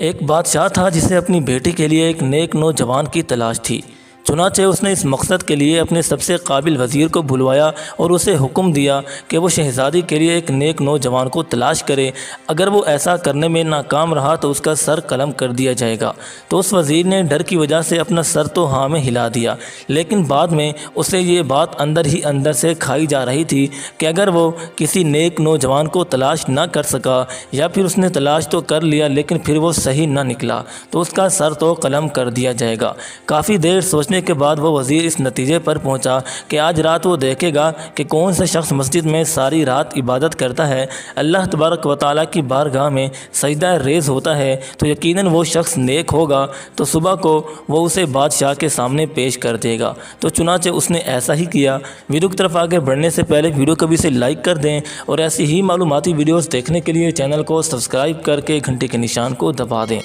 ایک بادشاہ تھا جسے اپنی بیٹی کے لیے ایک نیک نوجوان کی تلاش تھی۔ چنانچہ اس نے اس مقصد کے لیے اپنے سب سے قابل وزیر کو بلوایا اور اسے حکم دیا کہ وہ شہزادی کے لیے ایک نیک نوجوان کو تلاش کرے۔ اگر وہ ایسا کرنے میں ناکام رہا تو اس کا سر قلم کر دیا جائے گا۔ تو اس وزیر نے ڈر کی وجہ سے اپنا سر تو ہاں میں ہلا دیا، لیکن بعد میں اسے یہ بات اندر ہی اندر سے کھائی جا رہی تھی کہ اگر وہ کسی نیک نوجوان کو تلاش نہ کر سکا، یا پھر اس نے تلاش تو کر لیا لیکن پھر وہ صحیح نہ نکلا، تو اس کا سر تو قلم کر دیا جائے گا۔ کافی دیر سوچنے کے بعد وہ وزیر اس نتیجے پر پہنچا کہ آج رات وہ دیکھے گا کہ کون سا شخص مسجد میں ساری رات عبادت کرتا ہے، اللہ تبارک و تعالیٰ کی بارگاہ میں سجدہ ریز ہوتا ہے، تو یقیناً وہ شخص نیک ہوگا، تو صبح کو وہ اسے بادشاہ کے سامنے پیش کر دے گا۔ تو چنانچہ اس نے ایسا ہی کیا۔ ویڈیو کی طرف آگے بڑھنے سے پہلے ویڈیو کو بھی لائک کر دیں، اور ایسی ہی معلوماتی ویڈیوز دیکھنے کے لیے چینل کو سبسکرائب کر کے گھنٹی کے نشان کو دبا دیں۔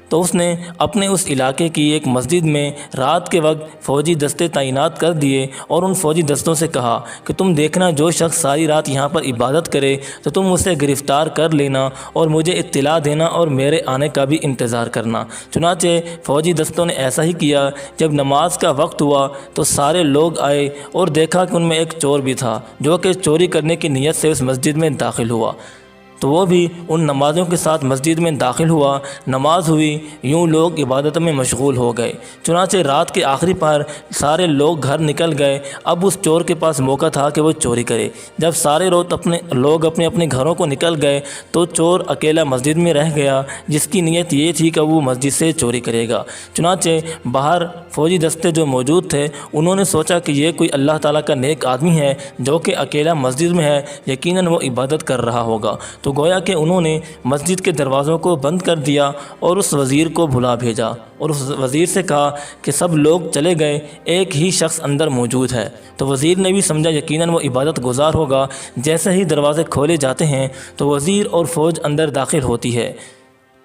تو اس نے اپنے اس علاقے کی ایک مسجد میں رات کے وقت فوجی دستے تعینات کر دیے اور ان فوجی دستوں سے کہا کہ تم دیکھنا جو شخص ساری رات یہاں پر عبادت کرے تو تم اسے گرفتار کر لینا اور مجھے اطلاع دینا اور میرے آنے کا بھی انتظار کرنا۔ چنانچہ فوجی دستوں نے ایسا ہی کیا۔ جب نماز کا وقت ہوا تو سارے لوگ آئے اور دیکھا کہ ان میں ایک چور بھی تھا جو کہ چوری کرنے کی نیت سے اس مسجد میں داخل ہوا، تو وہ بھی ان نمازوں کے ساتھ مسجد میں داخل ہوا۔ نماز ہوئی، یوں لوگ عبادت میں مشغول ہو گئے۔ چنانچہ رات کے آخری پہر سارے لوگ گھر نکل گئے۔ اب اس چور کے پاس موقع تھا کہ وہ چوری کرے۔ جب سارے لوگ اپنے اپنے گھروں کو نکل گئے تو چور اکیلا مسجد میں رہ گیا، جس کی نیت یہ تھی کہ وہ مسجد سے چوری کرے گا۔ چنانچہ باہر فوجی دستے جو موجود تھے انہوں نے سوچا کہ یہ کوئی اللہ تعالیٰ کا نیک آدمی ہے جو کہ اکیلا مسجد میں ہے، یقیناً وہ عبادت کر رہا ہوگا۔ تو گویا کہ انہوں نے مسجد کے دروازوں کو بند کر دیا اور اس وزیر کو بلا بھیجا اور اس وزیر سے کہا کہ سب لوگ چلے گئے، ایک ہی شخص اندر موجود ہے۔ تو وزیر نے بھی سمجھا یقیناً وہ عبادت گزار ہوگا۔ جیسے ہی دروازے کھولے جاتے ہیں تو وزیر اور فوج اندر داخل ہوتی ہے،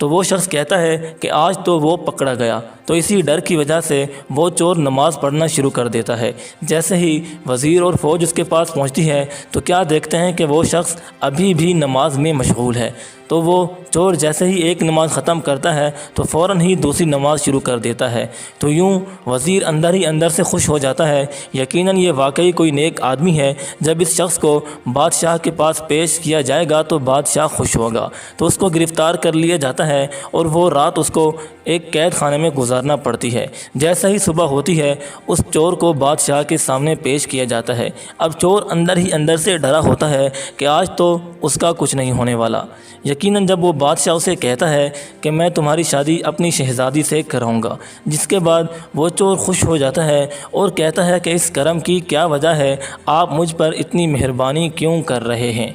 تو وہ شخص کہتا ہے کہ آج تو وہ پکڑا گیا۔ تو اسی ڈر کی وجہ سے وہ چور نماز پڑھنا شروع کر دیتا ہے۔ جیسے ہی وزیر اور فوج اس کے پاس پہنچتی ہے تو کیا دیکھتے ہیں کہ وہ شخص ابھی بھی نماز میں مشغول ہے۔ تو وہ چور جیسے ہی ایک نماز ختم کرتا ہے تو فوراً ہی دوسری نماز شروع کر دیتا ہے۔ تو یوں وزیر اندر ہی اندر سے خوش ہو جاتا ہے، یقیناً یہ واقعی کوئی نیک آدمی ہے۔ جب اس شخص کو بادشاہ کے پاس پیش کیا جائے گا تو بادشاہ خوش ہوگا۔ تو اس کو گرفتار کر لیا جاتا ہے اور وہ رات اس کو ایک قید خانے میں گزارنا پڑتی ہے۔ جیسے ہی صبح ہوتی ہے اس چور کو بادشاہ کے سامنے پیش کیا جاتا ہے۔ اب چور اندر ہی اندر سے ڈرا ہوتا ہے کہ آج تو اس کا کچھ نہیں ہونے والا۔ یقیناً جب وہ بادشاہ اسے کہتا ہے کہ میں تمہاری شادی اپنی شہزادی سے کراؤں گا، جس کے بعد وہ چور خوش ہو جاتا ہے اور کہتا ہے کہ اس کرم کی کیا وجہ ہے، آپ مجھ پر اتنی مہربانی کیوں کر رہے ہیں؟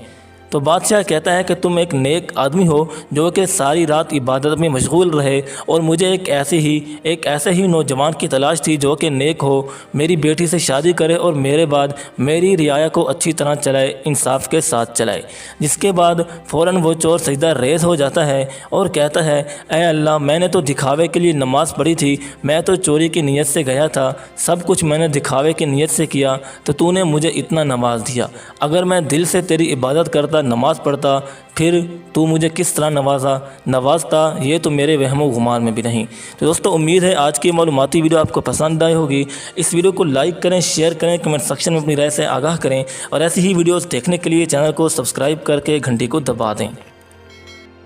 تو بادشاہ کہتا ہے کہ تم ایک نیک آدمی ہو جو کہ ساری رات عبادت میں مشغول رہے، اور مجھے ایک ایسے ہی نوجوان کی تلاش تھی جو کہ نیک ہو، میری بیٹی سے شادی کرے اور میرے بعد میری رعایا کو اچھی طرح چلائے، انصاف کے ساتھ چلائے۔ جس کے بعد فوراً وہ چور سجدہ ریز ہو جاتا ہے اور کہتا ہے اے اللہ، میں نے تو دکھاوے کے لیے نماز پڑھی تھی، میں تو چوری کی نیت سے گیا تھا، سب کچھ میں نے دکھاوے کی نیت سے کیا، تو نے مجھے اتنا نواز دیا۔ اگر میں دل سے تیری عبادت کرتا، نماز پڑھتا، پھر تو مجھے کس طرح نوازتا، یہ تو میرے وہم و گمان میں بھی نہیں۔ تو دوستو، امید ہے آج کی معلوماتی ویڈیو آپ کو پسند آئی ہوگی۔ اس ویڈیو کو لائک کریں، شیئر کریں، کمنٹ سیکشن میں اپنی رائے سے آگاہ کریں، اور ایسی ہی ویڈیوز دیکھنے کے لیے چینل کو سبسکرائب کر کے گھنٹی کو دبا دیں۔